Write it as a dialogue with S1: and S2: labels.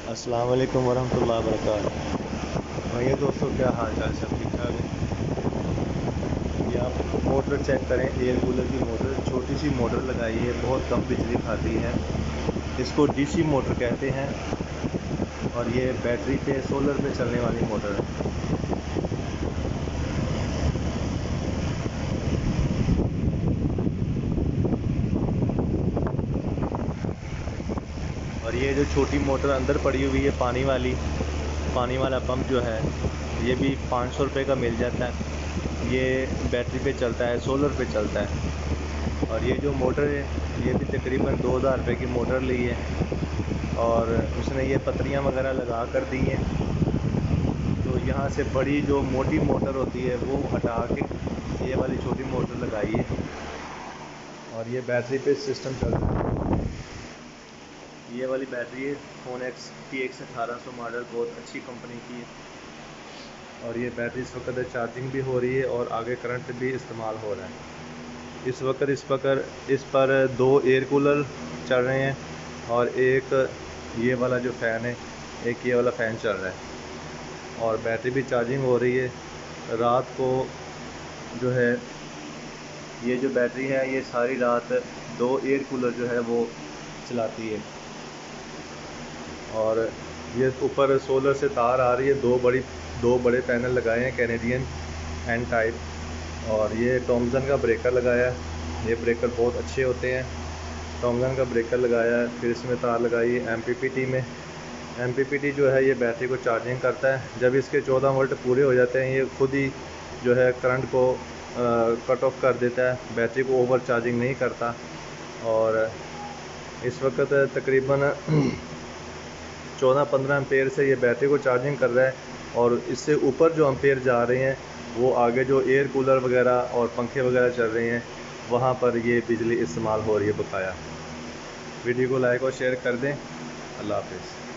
S1: अस्सलाम वालेकुम वरहमतुल्लाहि वबरकातुहू। भैया दोस्तों, क्या हाल चाल? सब ठीक ठाक है? ये आप मोटर चेक करें, एयर कूलर की मोटर, छोटी सी मोटर लगाई है, बहुत कम बिजली खाती है। इसको डीसी मोटर कहते हैं और ये बैटरी पे सोलर पे चलने वाली मोटर है। और ये जो छोटी मोटर अंदर पड़ी हुई है, पानी वाला पंप जो है, ये भी 500 रुपये का मिल जाता है। ये बैटरी पे चलता है, सोलर पे चलता है। और ये जो मोटर है, ये भी तकरीबन 2000 रुपये की मोटर ली है और उसने ये पतरियाँ वगैरह लगा कर दी हैं। तो यहाँ से बड़ी जो मोटी मोटर होती है वो हटा के ये वाली छोटी मोटर लगाई है और ये बैटरी पे सिस्टम चल रहा है। ये वाली बैटरी है फोनेक्स TX 1800 मॉडल, बहुत अच्छी कंपनी की है। और ये बैटरी इस वक्त चार्जिंग भी हो रही है और आगे करंट भी इस्तेमाल हो रहा है। इस पर 2 एयर कूलर चल रहे हैं और एक ये वाला जो फ़ैन है, एक ये वाला फ़ैन चल रहा है और बैटरी भी चार्जिंग हो रही है। रात को जो है, ये जो बैटरी है ये सारी रात 2 एयर कूलर जो है वो चलाती है। और ये ऊपर सोलर से तार आ रही है, दो बड़े पैनल लगाए हैं कैनेडियन एन टाइप। और ये टॉमसन का ब्रेकर लगाया है, ये ब्रेकर बहुत अच्छे होते हैं। टॉमसन का ब्रेकर लगाया है, फिर इसमें तार लगाई है MPPT में। MPPT जो है ये बैटरी को चार्जिंग करता है। जब इसके 14 वोल्ट पूरे हो जाते हैं, ये खुद ही जो है करंट को कट ऑफ कर देता है, बैटरी को ओवर चार्जिंग नहीं करता। और इस वक्त तकरीबन 14-15 एम्पेयर से ये बैटरी को चार्जिंग कर रहा है और इससे ऊपर जो एम्पेयर जा रहे हैं वो आगे जो एयर कूलर वगैरह और पंखे वगैरह चल रहे हैं वहाँ पर ये बिजली इस्तेमाल हो रही है बकाया। वीडियो को लाइक और शेयर कर दें। अल्लाह हाफिज़।